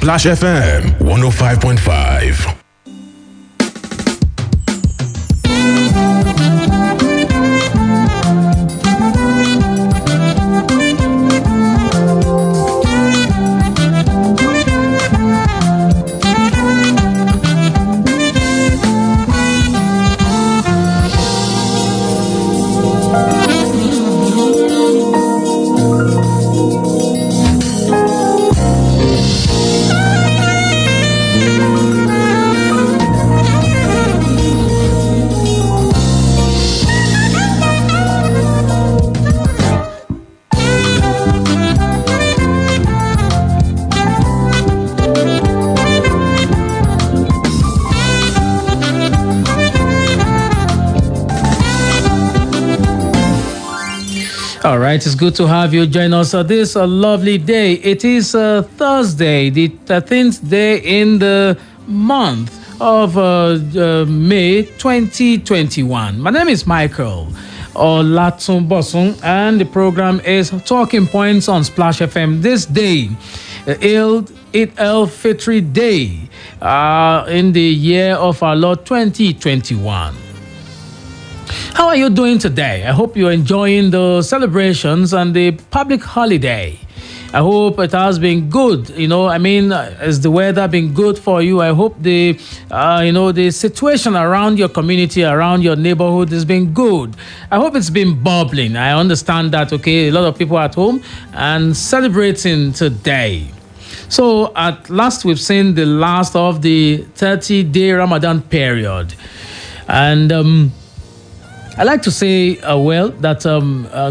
Splash FM 105.5. All right, it's good to have you join us this lovely day. It is Thursday, the 13th day in the month of May 2021. My name is Michael Olatunbosun, and the program is Talking Points on Splash FM. This day, Eid al-Fitr Day in the year of our Lord 2021. How are you doing today? I hope you're enjoying the celebrations and the public holiday. I hope it has been good. Has the weather been good for you? I hope the situation around your community, around your neighborhood has been good. I hope it's been bubbling. I understand that, a lot of people are at home and celebrating today. So at last, we've seen the last of the 30-day Ramadan period. And I like to say, that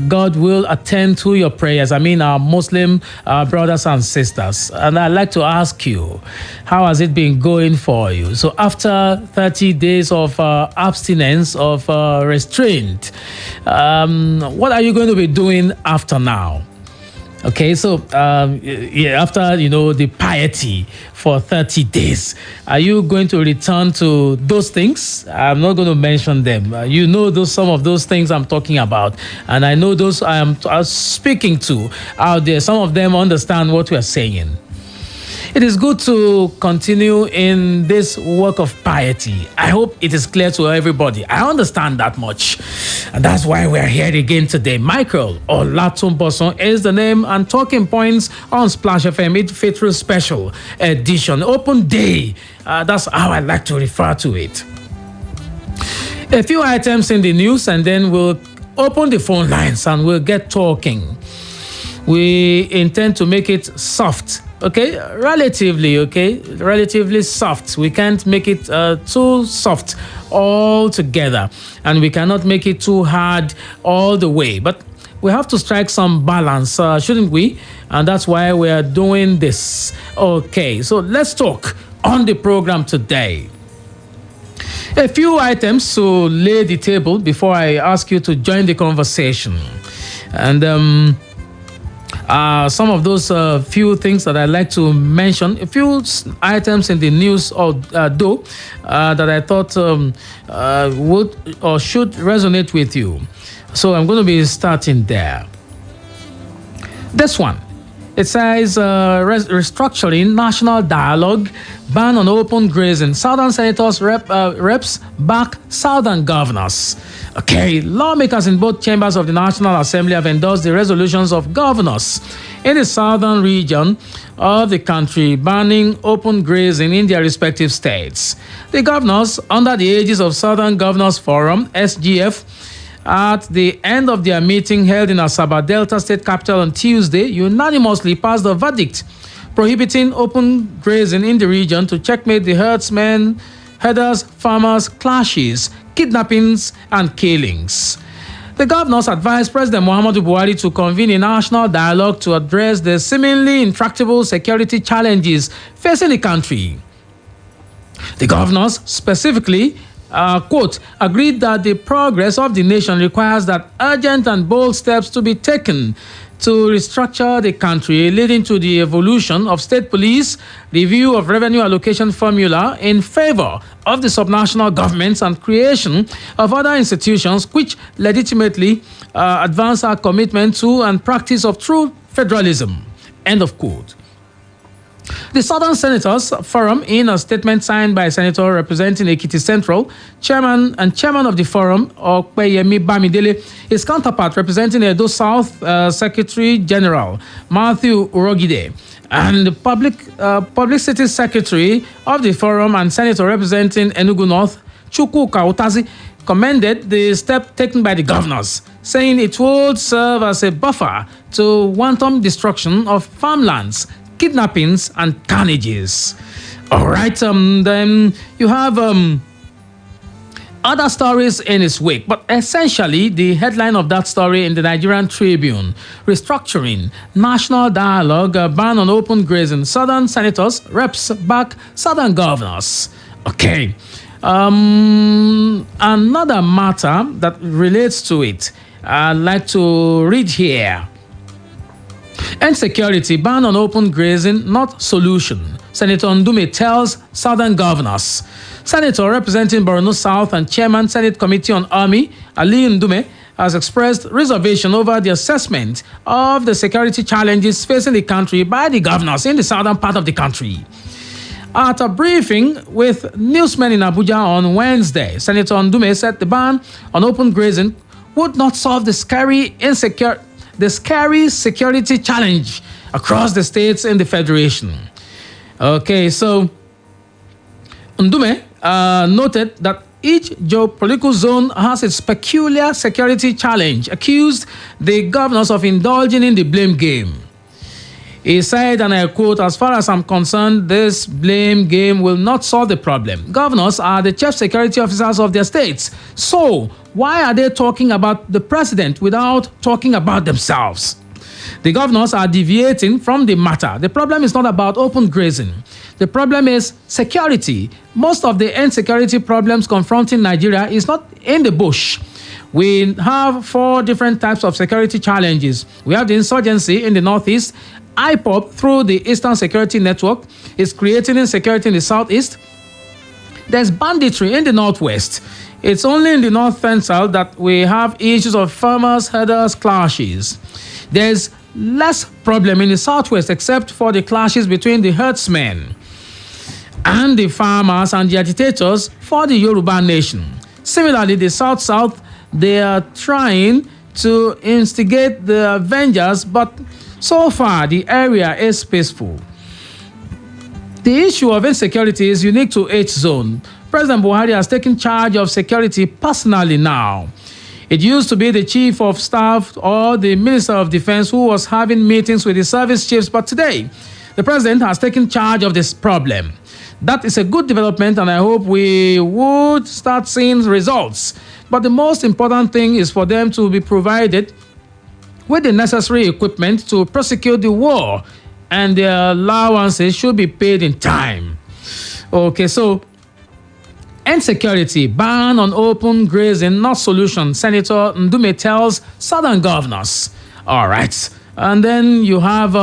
God will attend to your prayers. Our Muslim brothers and sisters. And I'd like to ask you, how has it been going for you? So after 30 days of abstinence, of restraint, what are you going to be doing after now? Okay, so after the piety for 30 days, are you going to return to those things? I'm not going to mention them. Some of those things I'm talking about, and I know those I am speaking to out there. Some of them understand what we are saying. It is good to continue in this work of piety. I hope it is clear to everybody. I understand that much. And that's why we are here again today. Michael Olatunbosun is the name, and Talking Points on Splash FM Eid Fitr Special Edition. Open Day. That's how I like to refer to it. A few items in the news, and then we'll open the phone lines and we'll get talking. We intend to make it soft. Relatively soft. We can't make it too soft altogether, and we cannot make it too hard all the way. But we have to strike some balance, shouldn't we? And that's why we are doing this. Okay, so let's talk on the program today. A few items to lay the table before I ask you to join the conversation. And some of those few things that I'd like to mention, a few items in the news that I thought would or should resonate with you. So I'm going to be starting there. This one. It says restructuring national dialogue, ban on open grazing. Southern senators reps back Southern governors. Okay, lawmakers in both chambers of the National Assembly have endorsed the resolutions of governors in the southern region of the country banning open grazing in their respective states. The governors, under the aegis of Southern Governors Forum, SGF, at the end of their meeting held in Asaba, Delta State Capital on Tuesday, unanimously passed a verdict prohibiting open grazing in the region to checkmate the herders, farmers, clashes, kidnappings, and killings. The governors advised President Muhammadu Buhari to convene a national dialogue to address the seemingly intractable security challenges facing the country. The governors specifically, quote, agreed that the progress of the nation requires that urgent and bold steps to be taken to restructure the country, leading to the evolution of state police, review of revenue allocation formula in favor of the subnational governments, and creation of other institutions which legitimately advance our commitment to and practice of true federalism. End of quote. The Southern Senators Forum, in a statement signed by a senator representing Ekiti Central, chairman of the forum, Okpeyemi Bamidele, his counterpart representing Edo South, Secretary General Matthew Urogide, and the Publicity Secretary of the forum and senator representing Enugu North, Chukwuka Utazi, commended the step taken by the governors, saying it would serve as a buffer to wanton destruction of farmlands, kidnappings, and carnages. All right, then you have other stories in its wake, but essentially the headline of that story in the Nigerian Tribune: restructuring, national dialogue, ban on open grazing, Southern senators, reps back Southern governors. Okay, another matter that relates to it, I'd like to read here. End security, ban on open grazing, not solution. Senator Ndume tells Southern governors. Senator representing Borno South and Chairman Senate Committee on Army, Ali Ndume, has expressed reservation over the assessment of the security challenges facing the country by the governors in the southern part of the country. At a briefing with newsmen in Abuja on Wednesday, Senator Ndume said the ban on open grazing would not solve the scary security challenge across the states in the Federation. Okay, so Ndume noted that each geopolitical zone has its peculiar security challenge, accused the governors of indulging in the blame game. He said, and I quote, "As far as I'm concerned, this blame game will not solve the problem. Governors are the chief security officers of their states. So why are they talking about the president without talking about themselves? The governors are deviating from the matter. The problem is not about open grazing. The problem is security. Most of the insecurity problems confronting Nigeria is not in the bush. We have 4 different types of security challenges. We have the insurgency in the northeast. IPOB, through the Eastern Security Network, is creating insecurity in the southeast. There's banditry in the northwest. It's only in the north central that we have issues of farmers, herders, clashes. There's less problem in the southwest except for the clashes between the herdsmen and the farmers and the agitators for the Yoruba nation. Similarly, the south-south, they are trying to instigate the Avengers, but so far the area is peaceful. The issue of insecurity is unique to each zone. President Buhari has taken charge of security personally now. It used to be the chief of staff or the minister of defense who was having meetings with the service chiefs, but today the president has taken charge of this problem. That is a good development, and I hope we would start seeing results. But the most important thing is for them to be provided with the necessary equipment to prosecute the war, and their allowances should be paid in time. Okay, so insecurity, ban on open grazing, not solution. Senator Ndume tells Southern governors. All right. And then you have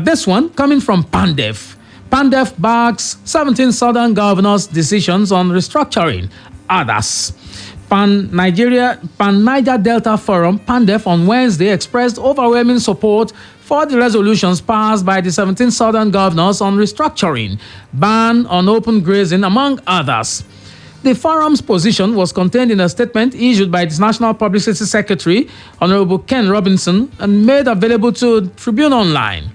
this one coming from PANDEF. PANDEF backs 17 Southern governors' decisions on restructuring others. Pan-Niger Delta Forum, PANDEF, on Wednesday expressed overwhelming support for the resolutions passed by the 17 Southern governors on restructuring, ban on open grazing, among others. The forum's position was contained in a statement issued by its National Publicity Secretary, Honorable Ken Robinson, and made available to Tribune Online.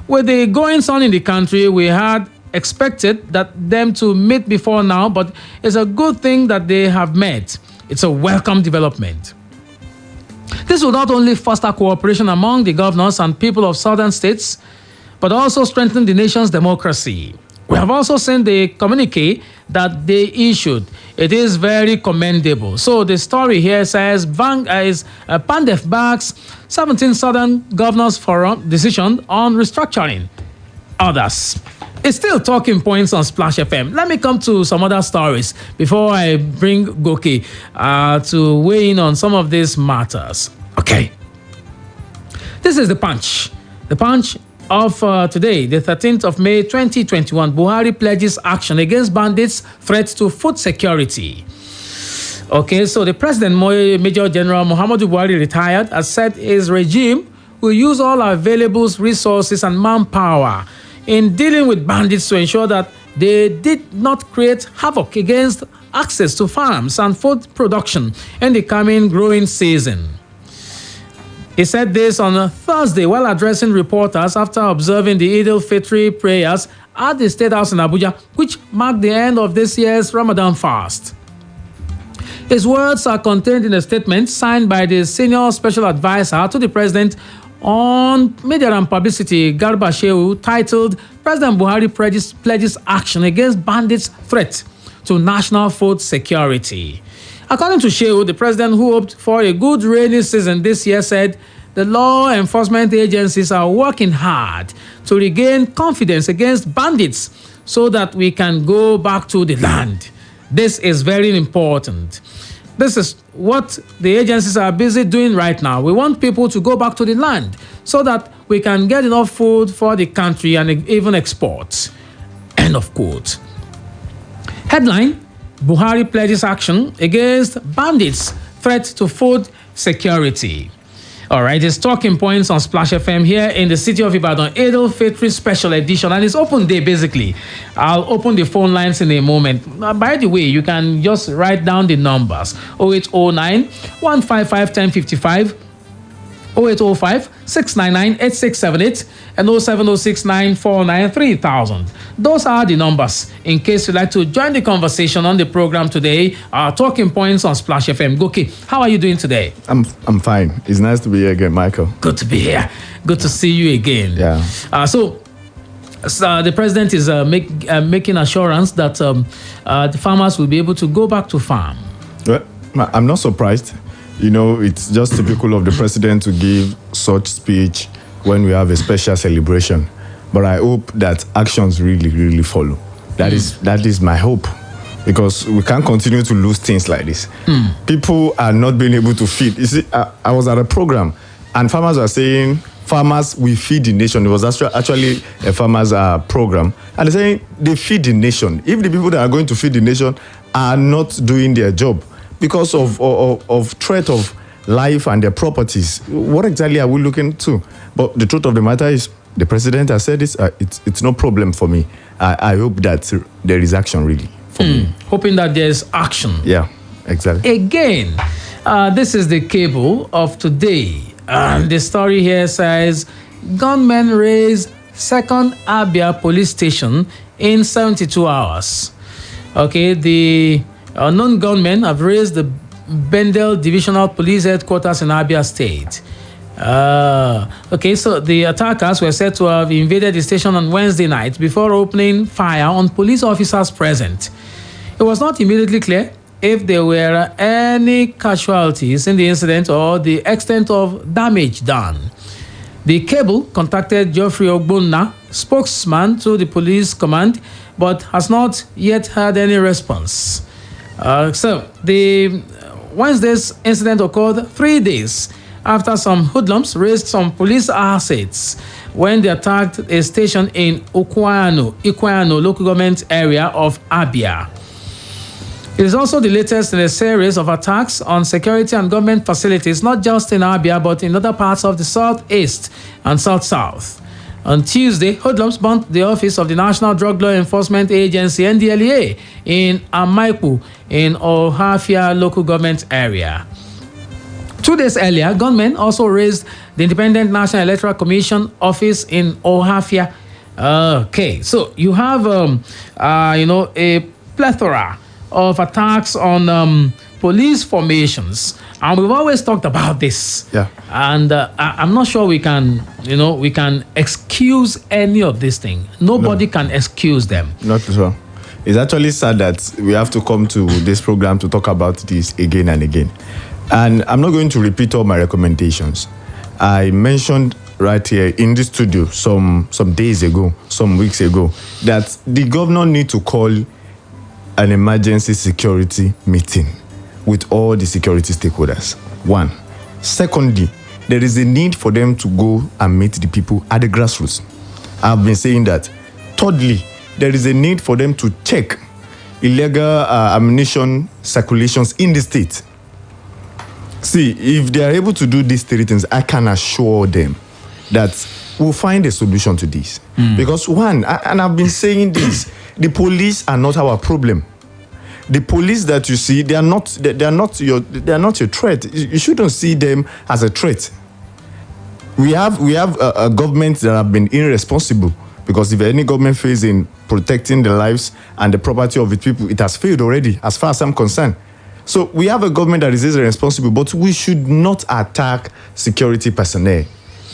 With the goings-on in the country, we had expected them to meet before now, but it's a good thing that they have met. It's a welcome development. This will not only foster cooperation among the governors and people of southern states, but also strengthen the nation's democracy. We have also seen the communique that they issued. It is very commendable. So the story here says Pandef backs 17 Southern Governors Forum decision on restructuring others. It's still talking points on Splash FM. Let me come to some other stories before I bring Goki to weigh in on some of these matters. Okay. This is the punch. The punch of today, the 13th of May 2021. Buhari pledges action against bandits' threats to food security. Okay, so the President, Major General Muhammadu Buhari, retired, has said his regime will use all available resources and manpower in dealing with bandits to ensure that they did not create havoc against access to farms and food production in the coming growing season. He said this on a Thursday while addressing reporters after observing the Eid al-Fitr prayers at the State House in Abuja, which marked the end of this year's Ramadan fast. His words are contained in a statement signed by the Senior Special Advisor to the President on Media and Publicity, Garba Shehu, titled President Buhari pledges action against bandits' threat to national food security. According to Shehu, the president, who hoped for a good rainy season this year, said the law enforcement agencies are working hard to regain confidence against bandits so that we can go back to the land. This is very important. This is what the agencies are busy doing right now. We want people to go back to the land so that we can get enough food for the country and even export. End of quote. Headline: Buhari pledges action against bandits' threat to food security. All right, it's talking points on Splash FM here in the city of Ibadan, Eid al-Fitr special edition, and it's open day basically. I'll open the phone lines in a moment. By the way, you can just write down the numbers: 0809 155 1055, 0805 699 8678, and 07069 949 3000. Those are the numbers in case you'd like to join the conversation on the program today. Our talking points on Splash FM. Goki, how are you doing today? I'm fine. It's nice to be here again, Michael. Good to be here. Good to see you again. Yeah. So the president is making assurance that the farmers will be able to go back to farm. Well, I'm not surprised. You know, it's just typical of the president to give such speech when we have a special celebration. But I hope that actions really, really follow. That is my hope. Because we can't continue to lose things like this. People are not being able to feed. You see, I was at a program and farmers were saying, farmers, we feed the nation. It was actually a farmers program. And they're saying they feed the nation. If the people that are going to feed the nation are not doing their job, because of threat of life and their properties, what exactly are we looking to? But the truth of the matter is, the president has said this, it's no problem for me. I hope that there is action really for me. Hoping that there's action. Yeah, exactly. Again, this is the cable of today. The story here says, gunmen raise second Abia police station in 72 hours. Okay, the unknown gunmen have raised the Bendel Divisional Police Headquarters in Abia State. Okay, so the attackers were said to have invaded the station on Wednesday night before opening fire on police officers present. It was not immediately clear if there were any casualties in the incident or the extent of damage done. The cable contacted Geoffrey Ogbonna, spokesman to the police command, but has not yet had any response. So the Wednesday's incident occurred 3 days after some hoodlums raised some police assets when they attacked a station in Ikwano local government area of Abia. It is also the latest in a series of attacks on security and government facilities, not just in Abia, but in other parts of the southeast and south-south. On Tuesday, hoodlums burnt the office of the National Drug Law Enforcement Agency, NDLEA, in Amaiku, in Ohafia local government area. 2 days earlier, gunmen also raised the Independent National Electoral Commission office in Ohafia. Okay, so you have, a plethora of attacks on police formations, and we've always talked about this. Yeah. And I'm not sure we can excuse any of this thing. Nobody can excuse them. Not at all. It's actually sad that we have to come to this program to talk about this again and again. And I'm not going to repeat all my recommendations. I mentioned right here in the studio some days ago, some weeks ago, that the governor need to call an emergency security meeting with all the security stakeholders. One. Secondly, there is a need for them to go and meet the people at the grassroots. I've been saying that. Thirdly, there is a need for them to check illegal ammunition circulations in the state. See, if they are able to do these three things, I can assure them that we'll find a solution to this. Because one, and I've been saying this, the police are not our problem. The police that you see, they are not your threat. You shouldn't see them as a threat. We have a government that have been irresponsible, because if any government fails in protecting the lives and the property of its people, it has failed already, as far as I'm concerned. So we have a government that is irresponsible, but we should not attack security personnel.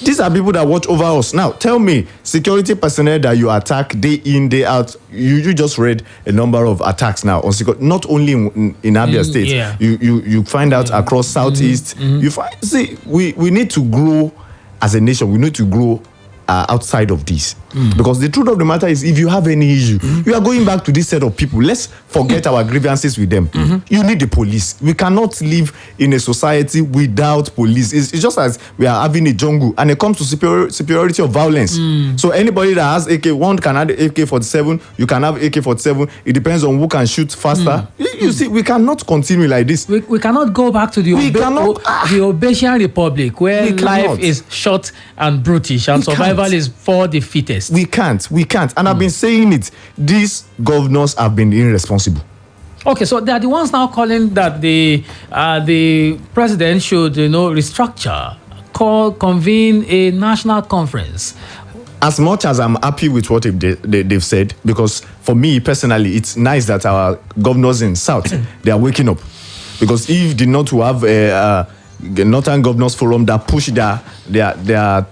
These are people that watch over us. Now, tell me, security personnel that you attack day in, day out, you just read a number of attacks now on security, not only in Abia State. Yeah. You find out across Southeast. You find, see, we need to grow as a nation. We need to grow outside of this. Because the truth of the matter is, if you have any issue, you are going back to this set of people. Let's forget our grievances with them. You need the police. We cannot live in a society without police. It's just as we are having a jungle, and it comes to superiority of violence. So anybody that has AK-1 can have AK-47, you can have AK-47. It depends on who can shoot faster. You see, we cannot continue like this. We cannot go back to the Obasian Republic, where life is short and brutish and survival is for the fittest. We can't. And I've been saying it. These governors have been irresponsible. Okay, so they are the ones now calling that the president should, restructure, convene a national conference. As much as I'm happy with what they've said, because for me personally, it's nice that our governors in South, they are waking up. Because if they not to have a Northern Governors Forum that push their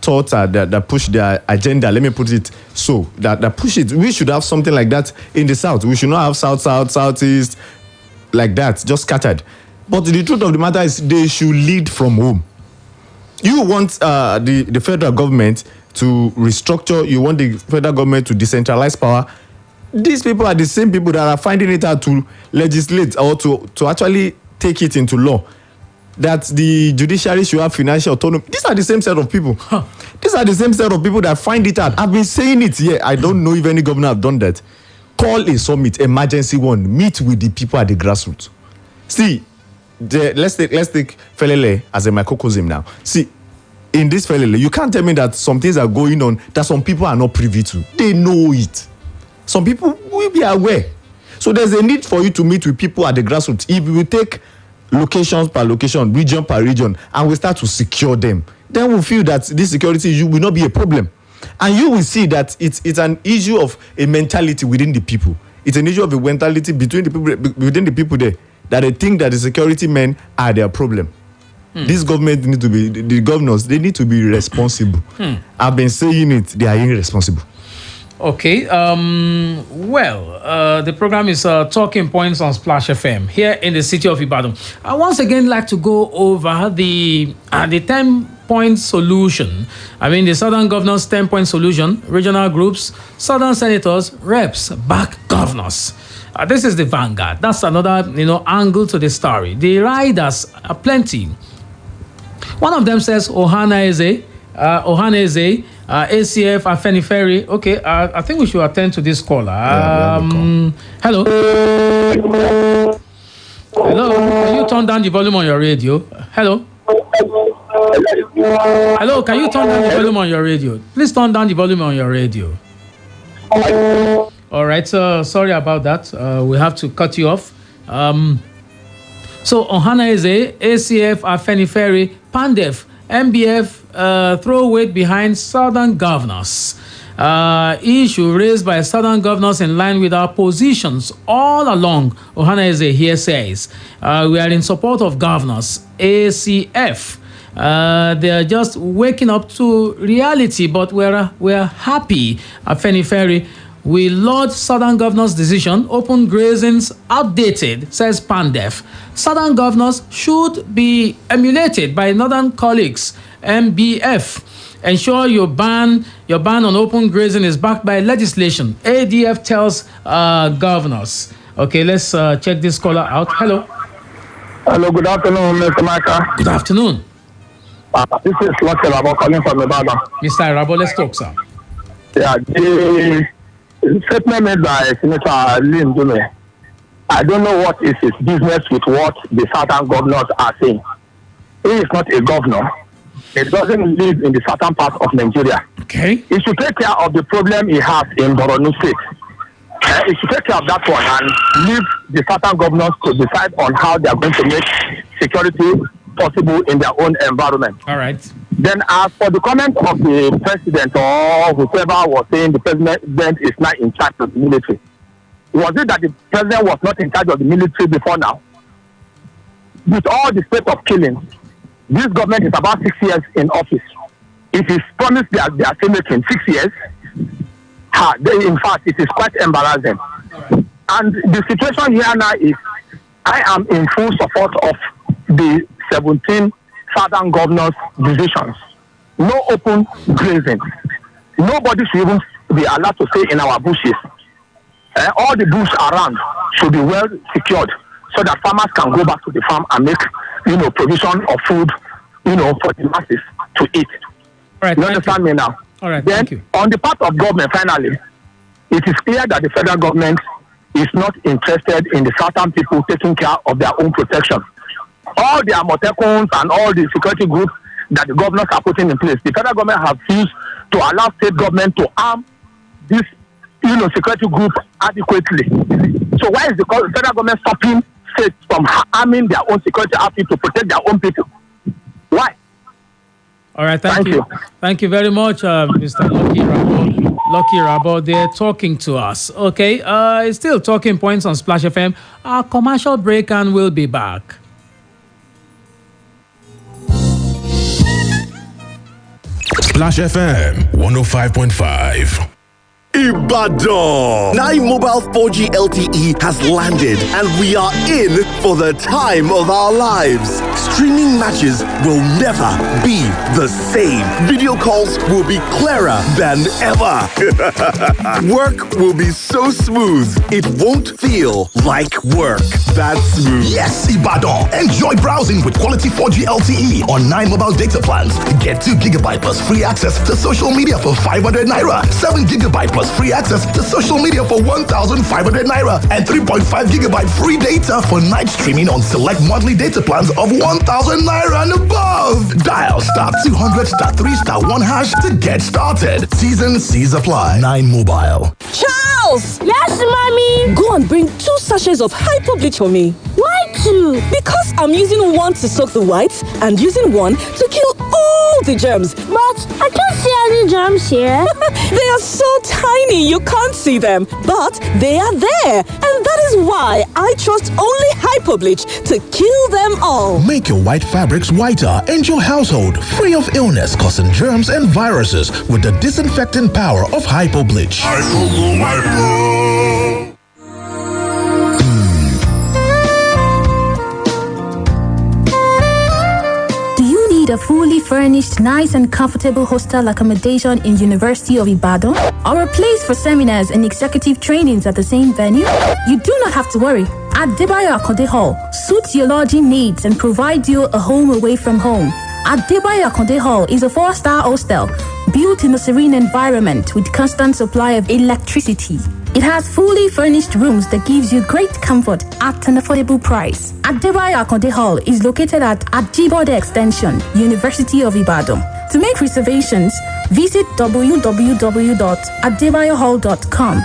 thoughts, that push their agenda, let me put it so, that push it. We should have something like that in the South. We should not have South, Southeast, like that, just scattered. But the truth of the matter is, they should lead from home. You want the federal government to restructure, you want the federal government to decentralize power. These people are the same people that are finding it hard to legislate or to actually take it into law, that the judiciary should have financial autonomy. These are the same set of people. These are the same set of people that find it hard. I've been saying it here. I don't know if any governor have done that. Call a summit, emergency one. Meet with the people at the grassroots. See, let's take Felele as a microcosm now. See, in this Felele, you can't tell me that some things are going on that some people are not privy to. They know it. Some people will be aware. So there's a need for you to meet with people at the grassroots. If you take locations per location, region per region, and we start to secure them, then we'll feel that this security issue will not be a problem. And you will see that it's an issue of a mentality within the people. It's an issue of a mentality within the people there, that they think that the security men are their problem. This government need to be, the governors, they need to be responsible. I've been saying it, they are irresponsible. Okay, the program is Talking Points on Splash FM here in the city of Ibadan. I once again like to go over the 10-point solution. I mean, the Southern Governors 10-point solution, regional groups, Southern senators, reps, back governors. This is the vanguard. That's another, angle to the story. The riders are plenty. One of them says Ohaneze, ACF, Afenifere. Okay, I think we should attend to this caller. Hello. Hello. Can you turn down the volume on your radio? Hello. Hello. Can you turn down the volume on your radio? Please turn down the volume on your radio. All right. Sorry about that. We have to cut you off. So Ohaneze, ACF, Afenifere, Pandef, MBF throw weight behind Southern governors. Issue raised by Southern governors in line with our positions all along. Ohaneze here says, we are in support of governors. ACF, they are just waking up to reality, but we're happy. Afenifere, We laud Southern Governor's decision. Open grazing's outdated, says Pandef. Southern governors should be emulated by Northern colleagues. MBF. Ensure your ban on open grazing is backed by legislation. ADF tells governors. Okay, let's check this caller out. Hello. Hello, good afternoon, Mr. Michael. Good afternoon. This is Lucky Rabo calling from Ibadan. Mr. Rabo, let's talk, sir. Yeah, the statement made by Senator Lynn Dume, I don't know what is his business with what the southern governors are saying. He is not a governor. He doesn't live in the southern part of Nigeria. Okay. He should take care of the problem he has in Borno State. He should take care of that one and leave the southern governors to decide on how they are going to make security possible in their own environment. All right. Then as for the comment of the president or whoever was saying the president is not in charge of the military, was it that the president was not in charge of the military before now? With all the state of killings, this government is about 6 years in office. It is promised they are still making 6 years. In fact, it is quite embarrassing. Right. And the situation here now is, I am in full support of the 17 southern governors' decisions. No open grazing. Nobody should even be allowed to stay in our bushes. All the bush around should be well secured so that farmers can go back to the farm and make, provision of food, for the masses to eat. All right, you understand me now? All right, then, thank you. On the part of government, finally, it is clear that the federal government is not interested in the southern people taking care of their own protection. All the Amotekons and all the security groups that the governors are putting in place, the federal government has refused to allow state government to arm this, security group adequately. So why is the federal government stopping states from arming their own security outfit to protect their own people? Why? All right, thank you. Thank you very much, Mr. Lucky Rabo. They're talking to us. Okay, it's still talking points on Splash FM. Our commercial break and we'll be back. Splash FM 105.5. Ibadan! 9 Mobile 4G LTE has landed and we are in for the time of our lives. Streaming matches will never be the same. Video calls will be clearer than ever. Work will be so smooth, it won't feel like work. That's smooth. Yes, Ibadan! Enjoy browsing with quality 4G LTE on 9 mobile data plans. Get 2 GB plus free access to social media for 500 naira, 7 GB plus free access to social media for 1,500 naira, and 3.5 GB free data for night streaming on select monthly data plans of 1,000 naira and above. Dial *200*3*1# to get started. T's apply. 9 Mobile. Charles! Yes, mommy? Go and bring 2 sachets of hyper bleach for me. Why 2? Because I'm using one to soak the whites and using one to kill all the germs. But I can't see any germs here. They are so tiny you can't see them, but they are there. And that is why I trust only hyper bleach to kill them all. Make your white fabrics whiter and your household free of illness causing germs and viruses with the disinfecting power of hyper bleach. A fully furnished, nice and comfortable hostel accommodation in University of Ibadan, or a place for seminars and executive trainings at the same venue? You do not have to worry. Adebayo Akonde Hall suits your lodging needs and provides you a home away from home. Adebayo Akonde Hall is a 4-star hostel built in a serene environment with constant supply of electricity. It has fully furnished rooms that gives you great comfort at an affordable price. Adebayo Akonde Hall is located at Ajibode Extension, University of Ibadan. To make reservations, visit www.adebayohall.com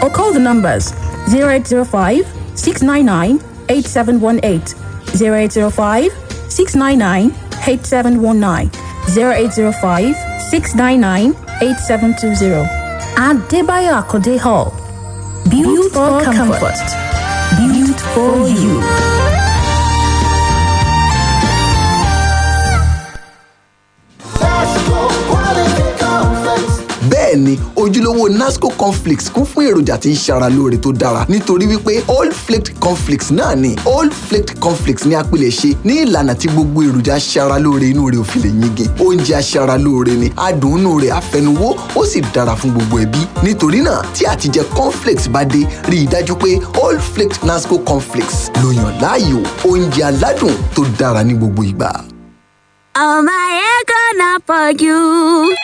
or call the numbers 0805-699-8718, 0805-699-8719, 0805-699-8720. Adebayo Akonde Hall. Built for comfort. Built for you. Bẹ́ẹ̀ni, ojúlówó Nasco cornflakes kún fún èròjà tí ń ṣara lóore tó dára nítorí wípé all flaked cornflakes náà ni all flaked cornflakes ní apilẹ̀ṣe ní ìlànà tí gbogbo èròjà aṣara lóore inú rẹ̀ ò fi lè yingin. Oúnjẹ aṣara lóore ni adùn inú rẹ̀ afẹnuwó ó sì dára fún gbogbo ẹbí. Nítorí náà tí àtijẹ cornflakes bá dé rí i dájú pé all flaked Nasco cornflakes ló yàn láàyò oúnjẹ aládùn tó dára ní gbogbo ìgbà. Oh my gonna for you.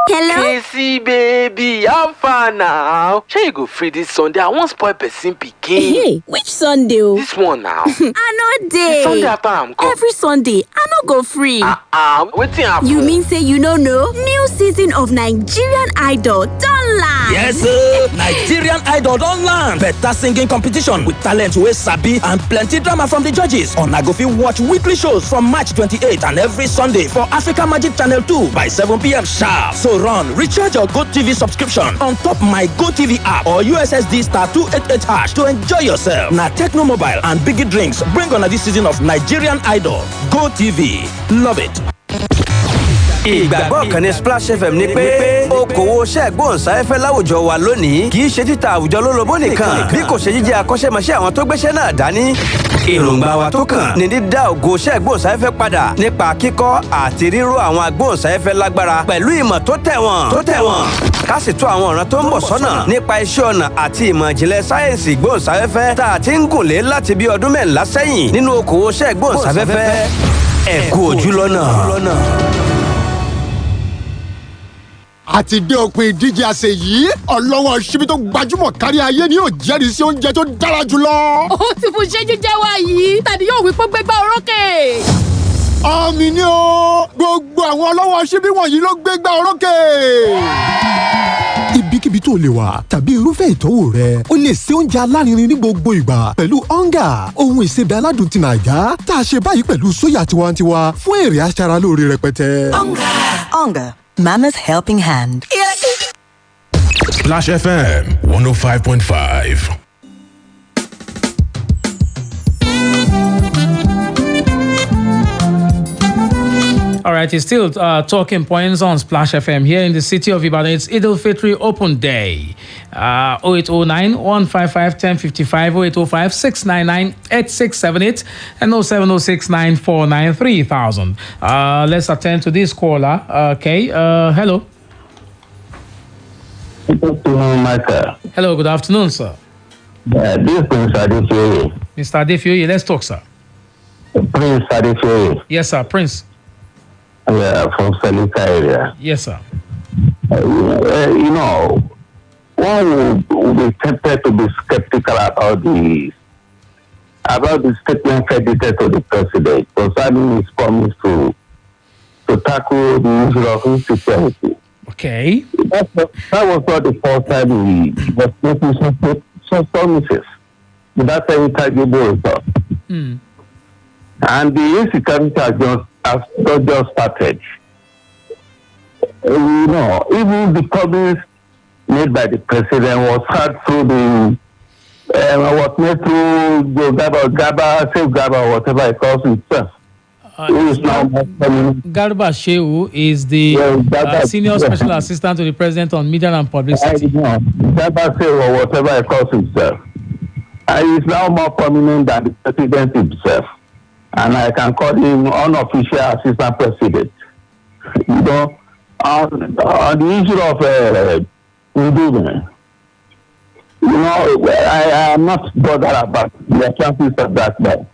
Hello? Casey, baby, how far now? Sure you go free this Sunday. I won't spoil person pikin. Hey, which Sunday? This one now. I know day. The Sunday after I'm come. Every Sunday, I no go free. Wetin happen? You mean say you no know? New season of Nigerian Idol don land. Yes, sir. Nigerian Idol don land. Better singing competition with talent wey sabi and plenty drama from the judges. Una go fit watch weekly shows from March 28 and every Sunday for Africa Magic Channel 2 by 7 p.m. sharp. So run, recharge your GoTV subscription on top my GoTV app or USSD star 288 hash to enjoy yourself. Na Techno Mobile and Biggie Drinks bring on this season of Nigerian Idol. GoTV, love it. Ìgbàgbọ́ kan ní Splash FM ní pé okòwò ṣẹ́gbóhùnsáfẹ́fẹ́ láwùjọ wa lónìí kì í ṣe títa àwùjọ lólobó nìkan bí kò ṣe jíjẹ́ akọ́ṣẹ́mọṣẹ́ àwọn tó gbéṣẹ́ náà dání. Èròǹgbà wa tó kàn ní dídá ògo ṣẹ́gbóhùnsáfẹ́fẹ́ padà nípa kíkọ́ àti ríró àwọn agbóhùnsáfẹ́fẹ́ lágbára pẹ̀lú ìmọ̀ tó tẹ̀wọ̀n. Ká sì tó àwọn ọ̀ràn tó ń bọ̀ sọ́nà nípa iṣẹ́ ọnà àti ìmọ̀ ìjìnlẹ̀ sáyẹ́ǹsì ìgbóhùnsáfẹ́fẹ́ tá a ti ń gùn lé láti bí ọdún mẹ́rìnlá sẹ́yìn nínú okòwò ṣẹ́gbóhùnsáfẹ́fẹ́. Ẹ kú ojú lọ́nà. àti dé òpin ìdíje àṣẹ yìí ọlọ́wọ́ ṣíbí tó gbajúmọ̀ kárí ayé ni yóò jẹ́rìí sí oúnjẹ tó dára jùlọ. ó ti fún ṣé jíjẹ́ wa yìí tàbí yóò wí pé gbégbá orókè. àmì ni ó gbogbo àwọn ọlọ́wọ́ ṣíbí wọ̀nyí ló gbégbá orókè. ibikíbi tó lè wà tàbí irúfẹ́ ìtọ́wò rẹ o lè ṣe oúnjẹ alárinrin ní gbogbo ìgbà pẹ̀lú ọ̀ngà ohun ìsebẹ̀ aládùn ti nàìjà tá a ṣe báyìí pẹ̀lú sóyà tiwantiwa fún èrè aṣaralóore rẹpẹtẹ. Onga, Mama's helping hand. Splash FM 105.5. All right, it's still talking points on Splash FM here in the city of Ibadan. It's Eid al-Fitr Open Day. 0809 155 1055, 0805 699 8678, and 0706 949 3000. Let's attend to this caller. Okay, hello. Good afternoon, Michael. Hello, good afternoon, sir. This is Prince Adefioye. Mr. Adefioye, let's talk, sir. Prince Adefioye. Yes, sir, Prince. From Selika area. Yes, sir. One would be tempted to be skeptical about the statement credited to the president concerning his promise to tackle the issue of insecurity. Okay. That was not the first time he was making some promises without any tangible result. And the insecurity has not just started. Even the promise made by the president was heard through was made through Gaba, whatever it calls itself. Garba Shehu is the senior special assistant to the president on media and publicity. Gaba Shehu or whatever it calls itself. He is now more prominent than the president himself. And I can call him unofficial assistant president. On the issue of Ndume, I am not bothered about the chances of that, but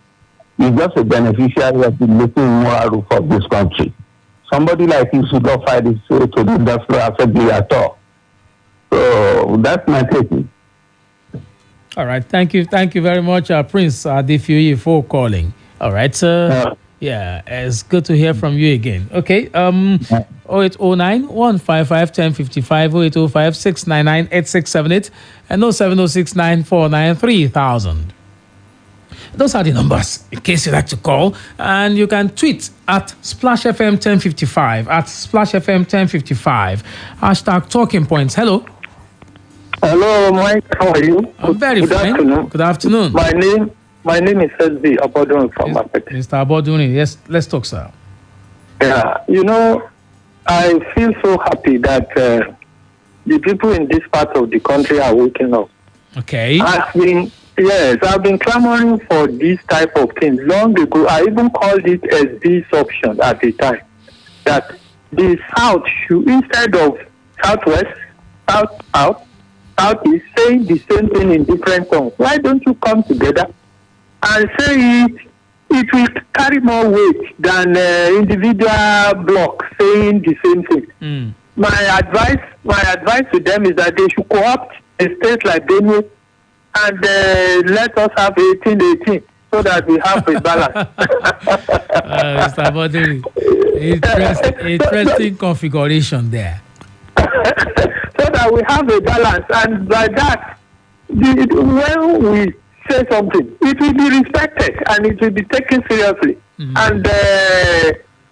he's just a beneficiary of the making moral roof of this country. Somebody like him should not fight his way to the industrial assembly at all. So that's my taking. All right. Thank you very much, Prince Adefioye, for calling. All right, sir. Yeah, it's good to hear from you again. Okay. 0809 155 1055, 0805 699 8678, and 0706 949 3000. Those are the numbers in case you'd like to call. And you can tweet at Splash FM 1055, at Splash FM 1055. Hashtag talking points. Hello. Hello, Mike. How are you? I'm very fine. Afternoon. Good afternoon. My name is SB Abodun from Market. Mr. Abodun, yes, let's talk, sir. Yeah, I feel so happy that the people in this part of the country are waking up. Okay. I've been clamoring for this type of thing long ago. I even called it as this option at the time. That the South should, instead of Southwest, South, Southeast, saying the same thing in different tones. Why don't you come together and say it? It will carry more weight than individual blocks saying the same thing. My advice to them is that they should co-opt a state like Benue and let us have 18-18 so that we have a balance. Mr. Bodiri, interesting configuration there. So that we have a balance, and by that, when we say something, it will be respected and it will be taken seriously. And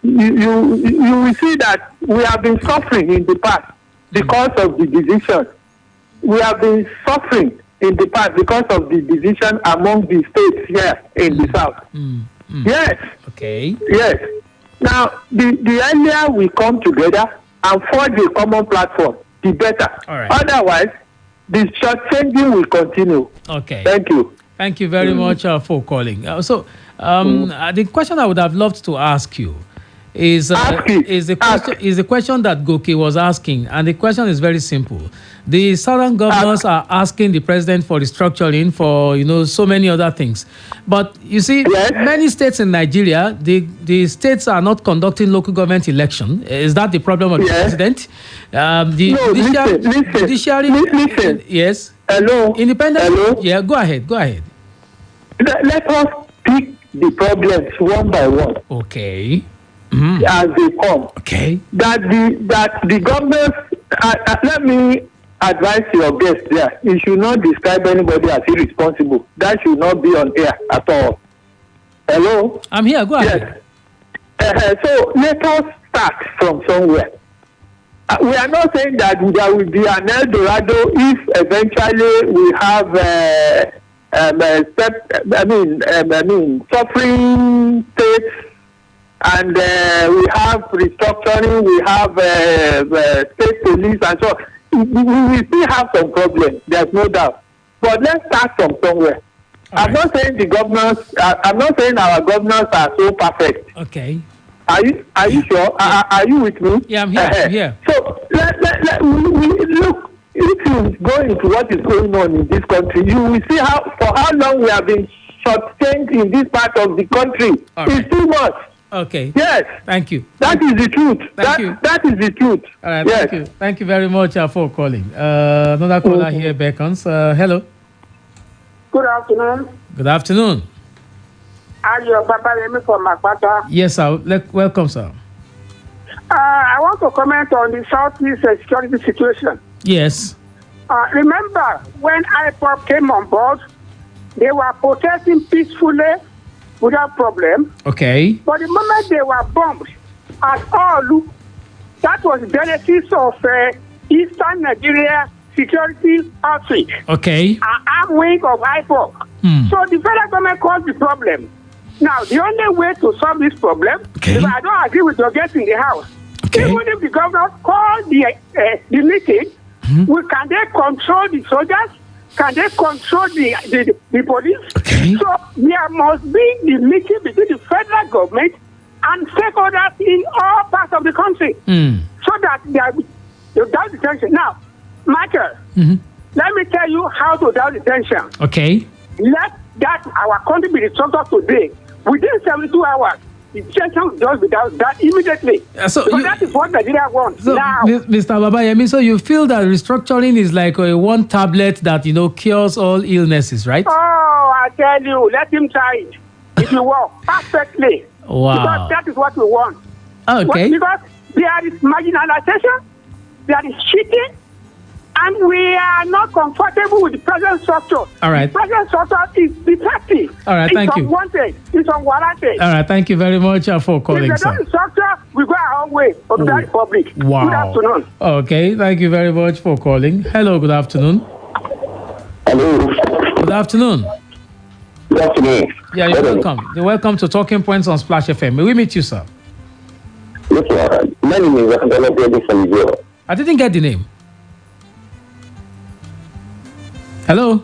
you will see that we have been suffering in the past because of the division. We have been suffering in the past because of the division among the states here in the South. Yes. Okay. Yes. Now, the earlier we come together and forge a common platform, the better. All right. Otherwise, the shortchanging will continue. Okay. Thank you. Thank you very much for calling. The question I would have loved to ask you is the question that Goke was asking, and the question is very simple. The southern governors are asking the president for restructuring, for so many other things, but you see, many states in Nigeria, the states are not conducting local government election. Is that the problem of the president? Listen. Yes. Hello. Independent. Hello. Yeah. Go ahead. Let us pick the problems one by one. Okay. As they come. Okay. That the government. Let me advise your guest there. You should not describe anybody as irresponsible. That should not be on air at all. Hello. I'm here. Go ahead. Yes. So let us start from somewhere. We are not saying that there will be an El Dorado if eventually we have suffering states, and we have restructuring, we have state police, and so we will still have some problems. There's no doubt. But let's start from somewhere. I'm not saying the governors. I'm not saying our governors are so perfect. Okay. Are you sure? Are you with me? Yeah, I'm here. I'm here. So we look. If you go into what is going on in this country, you will see for how long we have been shortchanged in this part of the country. It's too much. Okay. Yes. Thank you. That is the truth. That is the truth. All right. Yes. Thank you. Thank you very much for calling. Another caller here beckons. Hello. Good afternoon. Good afternoon. Ayo Papa Remy from Akpata. Yes, sir. Welcome, sir. I want to comment on the Southeast security situation. Yes. Remember, when IPOP came on board, they were protesting peacefully without problem. Okay. But the moment they were bombed at all, that was the benefits of Eastern Nigeria security outfit. Okay. An arm wing of IPOP. So the federal government caused the problem. Now, the only way to solve this problem, if I don't agree with your guest in the house, even if the governor called the meeting, can they control the soldiers? Can they control the police? So there must be the meeting between the federal government and stakeholders in all parts of the country, so that they down the tension. Now, Michael, let me tell you how to down the tension. Okay. Let that our country be restructured today. Within 72 hours, the tension will just be down that immediately. So that is what Nigeria wants now. Mr. Babayemi, so you feel that restructuring is like a one tablet that cures all illnesses, right? Oh, I tell you, let him try it. It will work perfectly. Wow. Because that is what we want. Okay. Because there is marginalization, there is cheating, and we are not comfortable with the present structure. All right. The present structure is defective. All right, thank you. It's unwanted. It's unwarranted. All right, thank you very much for calling, If they don't structure, we go our own way of the Republic. Wow. Good afternoon. Okay, thank you very much for calling. Hello, good afternoon. Hello. Good afternoon. Good afternoon. Yeah, you're welcome. You're welcome to Talking Points on Splash FM. May we meet you, sir? Yeah, Okay, my name is Olatunbosun from Ibadan. I didn't get the name. Hello?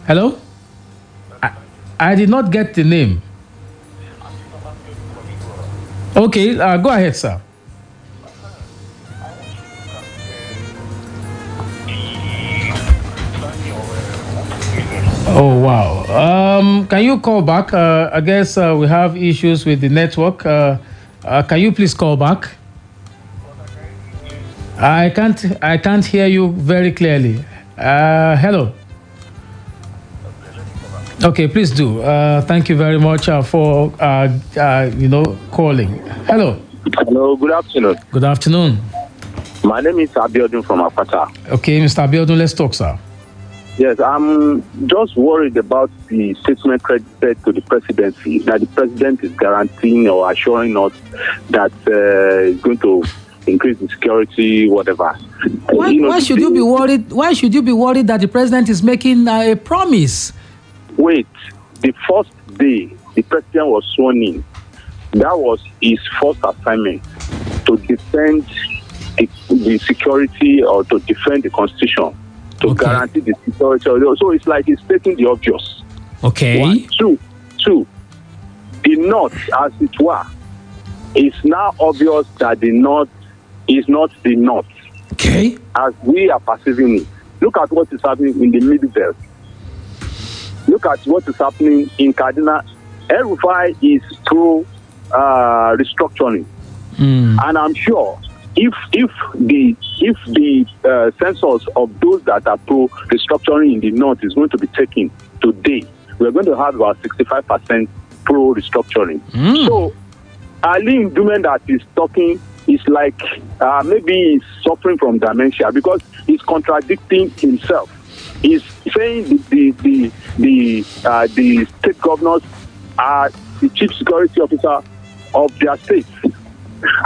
Hello? I did not get the name. Okay, go ahead, sir. Oh, wow. Can you call back? I guess we have issues with the network. Can you please call back? I can't hear you very clearly. Hello. Okay, please do. Thank you very much for calling. Hello. Hello. Good afternoon. Good afternoon. My name is Abiodun from Apata. Okay, Mr. Abiodun, let's talk, sir. Yes, I'm just worried about the statement credited to the presidency that the president is guaranteeing or assuring us that it's going to increase the security, whatever. Why should you be worried? Why should you be worried that the president is making a promise? Wait, the first day the president was sworn in, that was his first assignment to defend the security or to defend the constitution, to guarantee the security. So it's like he's stating the obvious. Okay. One. Two, the North, as it were, it's now obvious that the North is not the North. Okay. As we are perceiving it. Look at what is happening in the Middle Belt. Look at what is happening in Kaduna. El-Rufai is pro restructuring, and I'm sure if the census of those that are pro restructuring in the North is going to be taken today, we're going to have about 65% pro restructuring. So Ali Ndumen that is talking is like maybe he's suffering from dementia because he's contradicting himself. He's saying the state governors are the chief security officer of their states,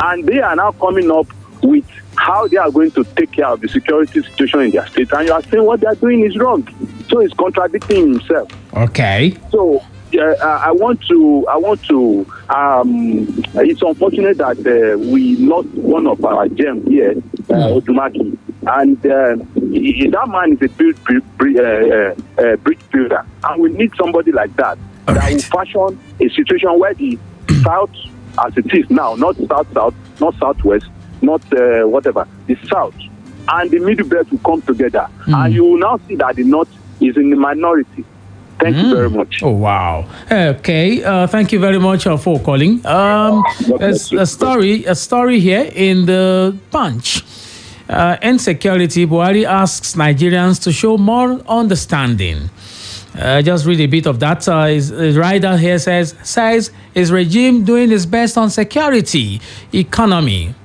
and they are now coming up with how they are going to take care of the security situation in their state, and you are saying what they are doing is wrong. So he's contradicting himself. Okay. So I want to. It's unfortunate that we lost one of our gems here, Odumaki, and that man is a bridge builder, and we need somebody like that that will fashion a situation where the South, as it is now, not South-South, not Southwest, not whatever, the South and the Middle Belt will come together, and you will now see that the North is in the minority. Thank you very much. Oh, wow. Okay. Thank you very much for calling. There's a story here in the Punch. Insecurity, Buhari asks Nigerians to show more understanding. Just read a bit of that. His writer here says his regime doing his best on security, economy.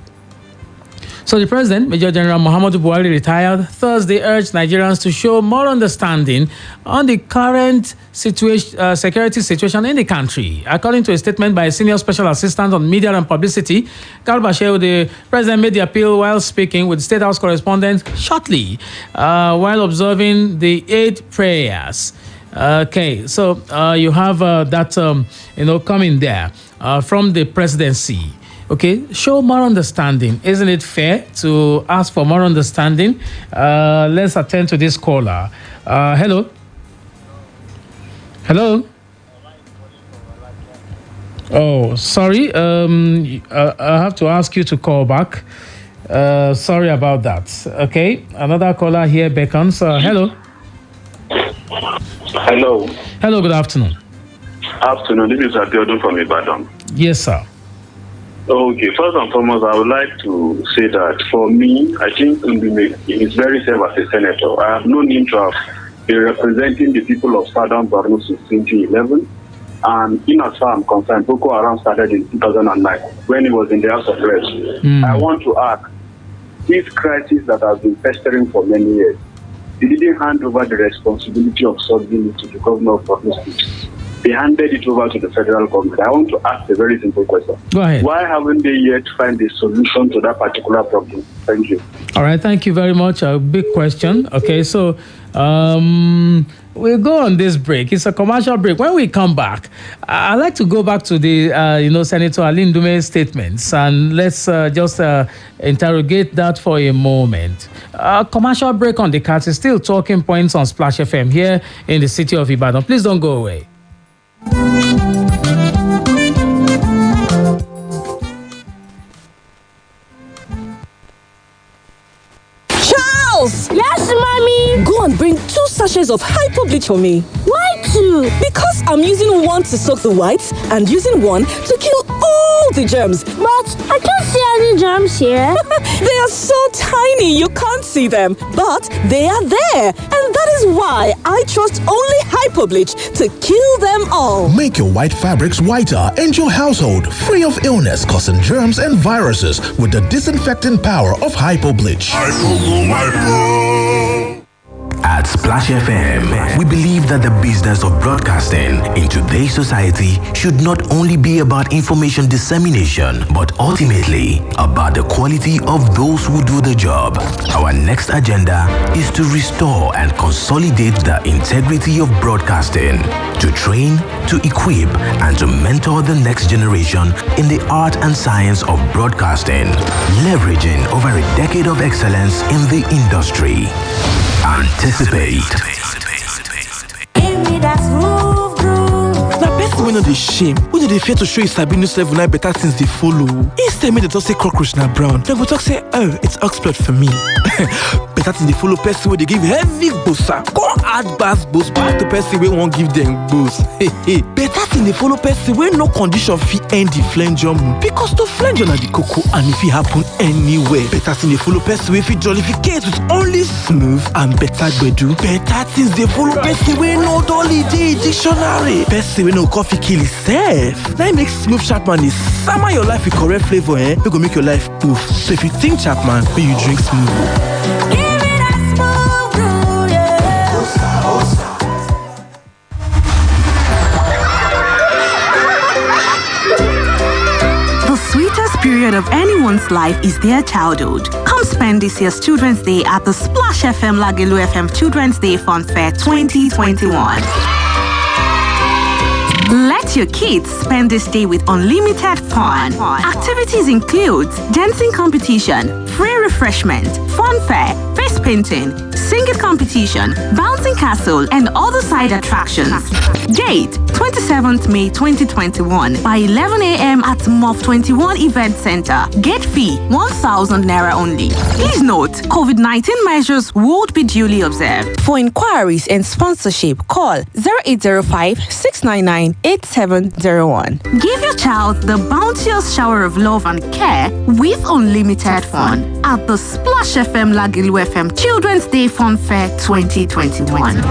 So the president, Major General Muhammadu Buhari, retired Thursday, urged Nigerians to show more understanding on the current security situation in the country. According to a statement by a senior special assistant on media and publicity, Garba Shehu, the president made the appeal while speaking with State House correspondent shortly while observing the Eid prayers. Okay, so you have that coming there from the presidency. Okay, show more understanding. Isn't it fair to ask for more understanding? Let's attend to this caller. Hello. Hello. Oh, sorry. I have to ask you to call back. Sorry about that. Okay, another caller here beckons. Hello. Hello. Hello, good afternoon. Afternoon, this is Abiodun from Ibadan. Yes, sir. Okay, first and foremost, I would like to say that for me, I think it is very safe as a senator. I have no need to have been representing the people of Southern Borno since 2011. And in as far as I'm concerned, Boko Haram started in 2009 when he was in the House of Reps. I want to ask, this crisis that has been festering for many years, he didn't hand over the responsibility of solving it to the governor of Borno State. They handed it over to the federal government. I want to ask a very simple question. Go ahead. Why haven't they yet found a solution to that particular problem? Thank you. All right, thank you very much. A big question. Okay, so we'll go on this break. It's a commercial break. When we come back, I'd like to go back to the, Senator Alindume's statements, and let's just interrogate that for a moment. Commercial break on the cards is still talking points on Splash FM here in the city of Ibadan. Please don't go away. Yes, mommy. Go and bring 2 sachets of hypo bleach for me. Why 2? Because I'm using 1 to soak the whites and using 1 to kill all the germs. But I can't see any germs here. They are so tiny you can't see them, but they are there, and that is why I trust only hypo bleach to kill them all. Make your white fabrics whiter and your household free of illness causing germs and viruses with the disinfecting power of hypo bleach. At Splash FM, we believe that the business of broadcasting in today's society should not only be about information dissemination, but ultimately about the quality of those who do the job. Our next agenda is to restore and consolidate the integrity of broadcasting, to train, to equip, and to mentor the next generation in the art and science of broadcasting, leveraging over a decade of excellence in the industry. Anticipate. Na person wey no dey shame, wey no dey fear to show you sabi news level na better things dey follow. Instead make dem talk say cockroach na brown, dem go talk say, oh, it's Oxford for me. Better thing dey follow person wey dey give heavy gbosa, come add bass back to person wey wan give dem gbos. Better thing dey follow person wey no condition fit end the flenjor because to flenjor na the koko and e fit happen anywhere. Better thing dey follow person wey fit jollificate with only smooth and better gbedu. Better things dey follow person wey no dolly dey dictionary. Person wey no coffee kill himself. Na im make Smooth Chapman dey sama your life with correct flavor, wey go make your life poof. So if you think Chapman, make you drink Smooth. The sweetest period of anyone's life is their childhood. Come spend this year's Children's Day at the Splash FM Lagelu FM Children's Day Fun Fair 2021. Let your kids spend this day with unlimited fun. Activities include dancing competition, free refreshment, fun fair, face painting, singing competition, bouncing castle, and other side attractions. Date 27th May 2021 by 11 a.m. at MOF 21 Event Center. Gate fee 1,000 naira only. Please note, COVID-19 measures would be duly observed. For inquiries and sponsorship, call 0805 699 8701. Give your child the bounteous shower of love and care with unlimited fun at the Splash FM Lagelu FM Children's Day Fun Fair 2021.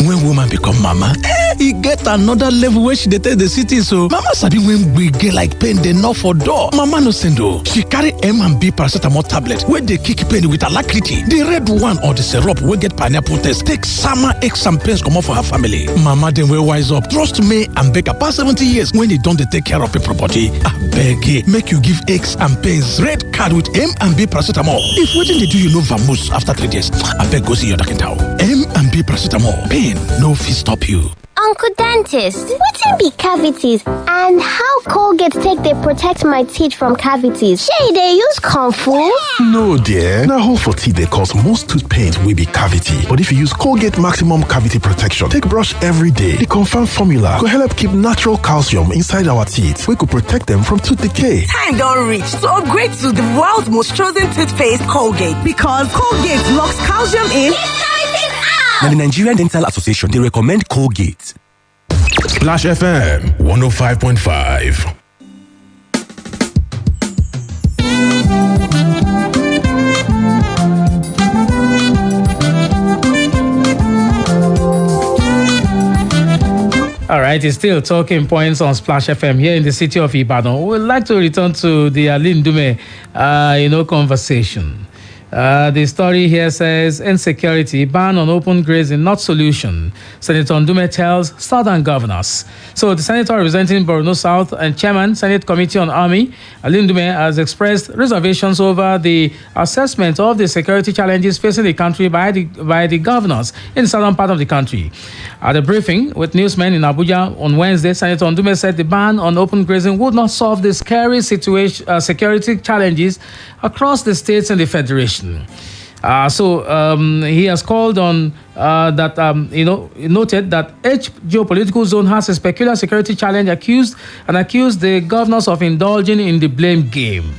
When woman become mama, e get another level where she dey take the city. So mama sabi when we get like pain dey knock for door. Mama no send o. She carry M&B paracetamol tablet wey dey kick pain with alacrity. The red one or the syrup wey get pineapple taste take sama aches and pains comot for her family. Mama dem wey wise up trust me and Becca pass 70 years when they don dey take care of people body. Abeg, make you give aches and pains red card with M&B paracetamol. If wetin dey do you no vamoose after 3 days, abeg go see your doctor. M&B paracetamol, pain no fit stop you. Uncle Dentist, wetin be cavities and how Colgate take dey protect my teeth from cavities? Shey dey use comfort? No dear, na hole for teeth dey cause most tooth pain wey be cavity. But if you use Colgate Maximum Cavity Protection take brush every day, the confirmed formula go help keep natural calcium inside our teeth wey go protect them from tooth decay. Time don reach to upgrade to the world's most chosen toothpaste, Colgate, because Colgate locks calcium in. Now, the Nigerian Dental Association, they recommend Colgate. Splash FM 105.5. All right, it's still talking points on Splash FM here in the city of Ibadan. We'd like to return to the Alindume, conversation. The story here says, insecurity, ban on open grazing, not solution. Senator Ndume tells southern governors. So the senator representing Borno South and chairman, Senate Committee on Army, Ali Ndume, has expressed reservations over the assessment of the security challenges facing the country by the governors in the southern part of the country. At a briefing with newsmen in Abuja on Wednesday, Senator Ndume said the ban on open grazing would not solve the scary security challenges across the states and the federation. He has called on noted that each geopolitical zone has a peculiar security challenge, accused the governors of indulging in the blame game.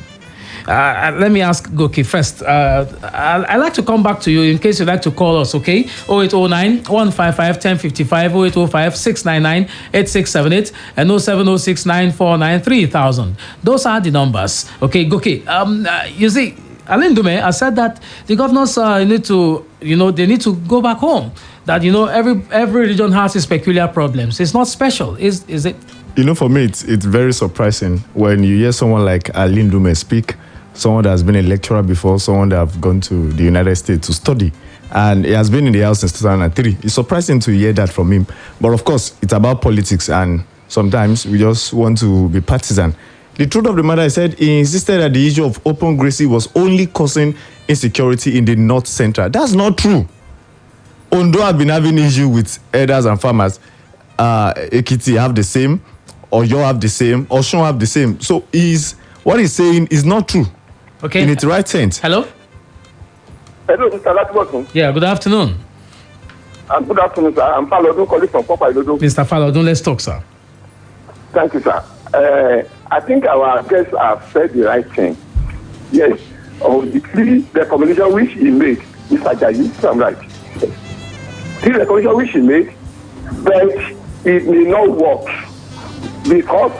Let me ask Goki first. I'd like to come back to you in case you'd like to call us, okay? 0809 155 1055, 0805 699 8678, and 0706 949 3000. Those are the numbers. Okay, Goki, you see, Ali Ndume has said that the governors need to go back home. That every region has its peculiar problems. It's not special, is it? For me, it's very surprising when you hear someone like Ali Ndume speak, someone that has been a lecturer before, someone that have gone to the United States to study, and he has been in the house since 2003. It's surprising to hear that from him. But of course, it's about politics, and sometimes we just want to be partisan. The truth of the matter is that he insisted that the issue of open grazing was only causing insecurity in the North Central. That's not true. Ondo have been having issue with herders and farmers. Ekiti have the same, Oyo have the same, Osun have the same. So what he's saying is not true. Okay. In its right sense. Hello? Hello, Mr. Olatunbosun. Yeah, good afternoon. Good afternoon, sir. I'm Falodun calling from Papa Ilodo. Mr. Falodun, let's talk, sir. Thank you, sir. I think our guests have said the right thing. Yes, the recommendation which he made, Mr. Jayi, if I'm right. The recommendation which he made, but it may not work because.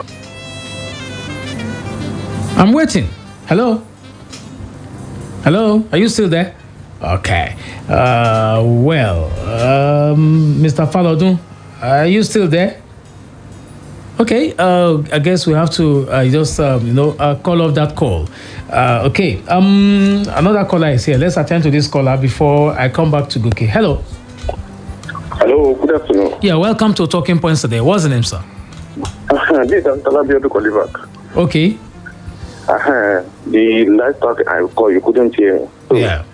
I'm waiting. Hello? Are you still there? Okay. Mr. Falodun, are you still there? Okay, I guess we have to call off that call. Okay, another caller is here. Let's attend to this caller before I come back to Goki. Hello. Hello, good afternoon. Yeah, welcome to Talking Points today. What's the name, sir? This is Antalabia to call you back. Okay. The last talk I called, you couldn't hear me. So, yeah.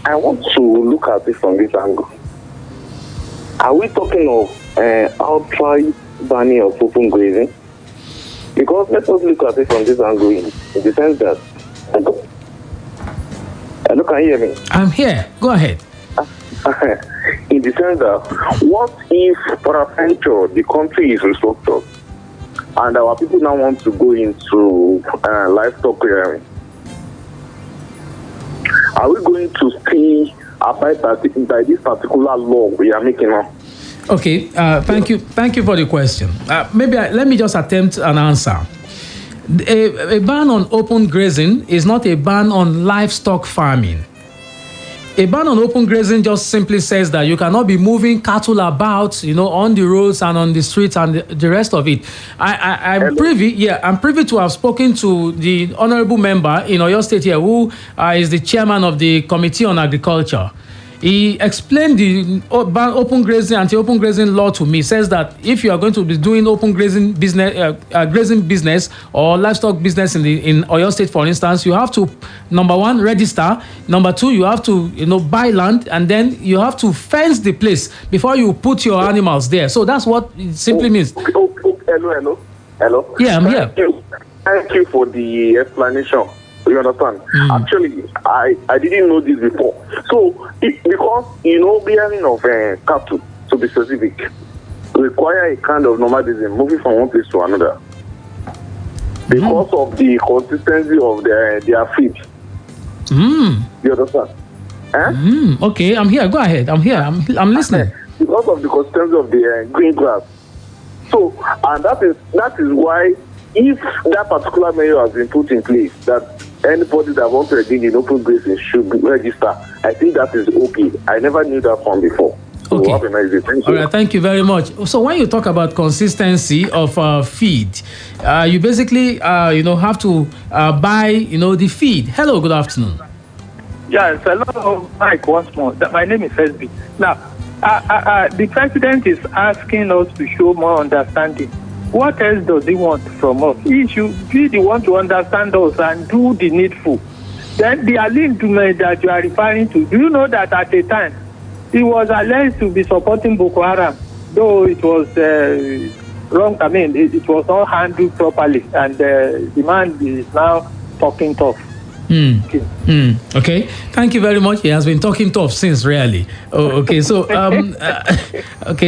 I want to look at it from this angle. Are we talking of outright banning of open grazing? Because let us look at it from this angle in the sense that hello, can you hear me? I'm here. Go ahead. In the sense that what if peradventure the country is restructured and our people now want to go into livestock rearing? Are we going to still abide by this particular law we are making now? Okay, thank you for the question. Let me just attempt an answer. A ban on open grazing is not a ban on livestock farming. A ban on open grazing just simply says that you cannot be moving cattle about, on the roads and on the streets and the rest of it. I'm privy to have spoken to the honorable member in Oyo State here, who is the chairman of the Committee on Agriculture. He explained the open grazing, anti-open grazing law to me. Says that if you are going to be doing open grazing business or livestock business in Oyo State, for instance, you have to, number one, register. Number two, you have to buy land, and then you have to fence the place before you put your animals there. So that's what it simply means. Hello. Yeah, I'm here. Thank you for the explanation. You understand? Actually, I didn't know this before. So, because, bearing of cattle, to be specific, require a kind of nomadism, moving from one place to another. Because of the consistency of their feed. You understand? Okay, I'm here. Go ahead. I'm here. I'm listening. Because of the consistency of the green grass. So, and that is why, if that particular measure has been put in place, that anybody that wants to engage in open grazing should register, I think that is okay. I never knew that from before. So okay. Have a nice day. Thank you. All right, thank you very much. So when you talk about consistency of feed, you basically have to buy the feed. Hello, good afternoon. Yes, hello, Mike, once more. My name is SB. Now, the president is asking us to show more understanding. What else does he want from us? He should be the one to understand us and do the needful. Then the Alim Dume that you are referring to, do you know that at a time he was alleged to be supporting Boko Haram, though it was wrong? I mean, it was not handled properly, and the man is now talking tough. Okay, thank you very much. He has been talking tough since, really. Okay, so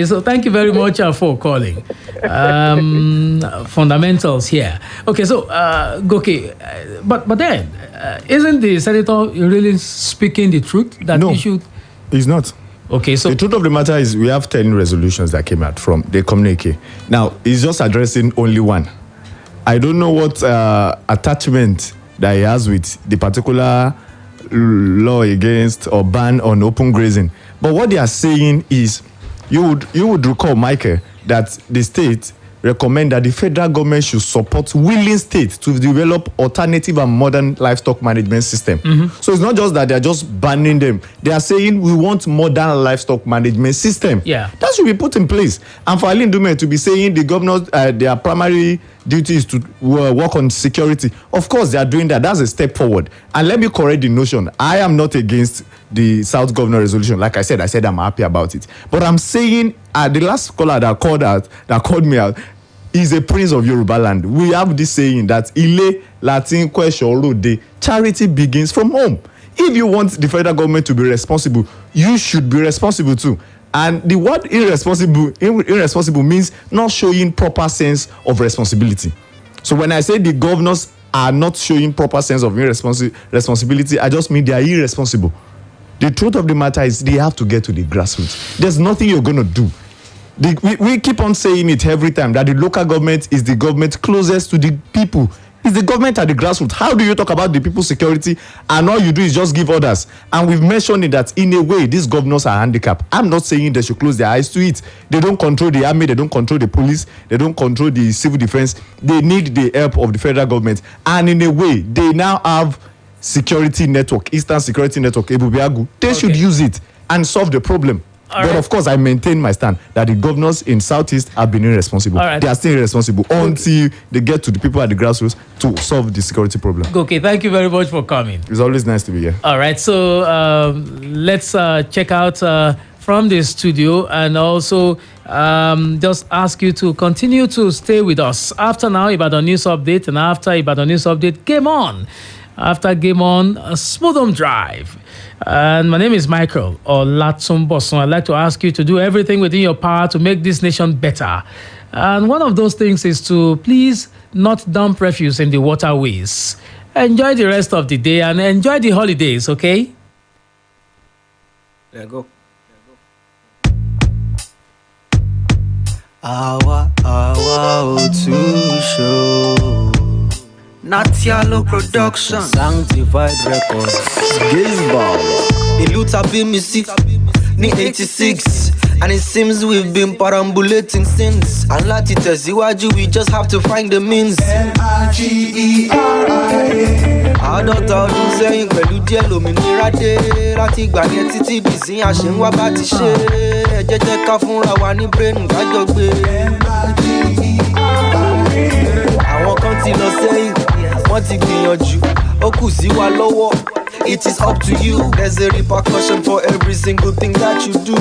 so thank you very much for calling. Fundamentals here. Okay, so Goke, but then isn't the senator really speaking the truth that no, we should? He's not. Okay, so the truth of the matter is we have 10 resolutions that came out from the communique. Now he's just addressing only one. I don't know what attachment that he has with the particular law against or ban on open grazing. But what they are saying is, you would recall, Michael, that the state recommend that the federal government should support willing states to develop alternative and modern livestock management system. So it's not just that they're just banning them. They are saying we want modern livestock management system. Yeah. That should be put in place. And for Alin Dume to be saying the governors, their primary duty is to work on security. Of course, they are doing that. That's a step forward. And let me correct the notion. I am not against the South Governor resolution. Like I said I'm happy about it. But I'm saying the last caller that called me out is a prince of Yoruba land. We have this saying that Ile Latin question Rode, charity begins from home. If you want the federal government to be responsible, you should be responsible too. And the word irresponsible means not showing proper sense of responsibility. So when I say the governors are not showing proper sense of responsibility, I just mean they are irresponsible. The truth of the matter is they have to get to the grassroots. There's nothing you're going to do. We keep on saying it every time that the local government is the government closest to the people. It's the government at the grassroots. How do you talk about the people's security and all you do is just give orders? And we've mentioned it that in a way these governors are handicapped. I'm not saying they should close their eyes to it. They don't control the army, they don't control the police, they don't control the civil defense. They need the help of the federal government. And in a way, they now have security network, Eastern Security Network, Ebubiagu. They should use it and solve the problem. But of course, I maintain my stand that the governors in Southeast have been irresponsible. They are still irresponsible until they get to the people at the grassroots to solve the security problem. Okay, thank you very much for coming. It's always nice to be here. All right, so let's check out from the studio and also just ask you to continue to stay with us. After now, Ibadan News Update, and after Ibadan News Update, Game On. After Game On, Smooth Home Drive. And my name is Michael Olatunbosun. I'd like to ask you to do everything within your power to make this nation better. And one of those things is to please not dump refuse in the waterways. Enjoy the rest of the day and enjoy the holidays, okay? There you go. Awa O2 show. Natialo Production, Sanctified Records, Gizball. Ìlú tàbí mi sí ní 86, and it seems we've been perambulating since. And láti tẹ̀síwájú, we just have to find the means. NIGERIA. Àádọ́ta ọdún sẹ́yìn pẹ̀lú díẹ̀ lómìnira dé. Láti ìgbà yẹn títí dìsín àṣẹ ń wá bá ti ṣe. Ẹ jẹ́ ká fúnra wa ní brain kájọ gbé. Àwọn kan ti lọ sẹ́yìn. Wọ́n ti gbìyànjú, ó kù sí wa lọ́wọ́. It is up to you. There's a repercussion for every single thing that you do.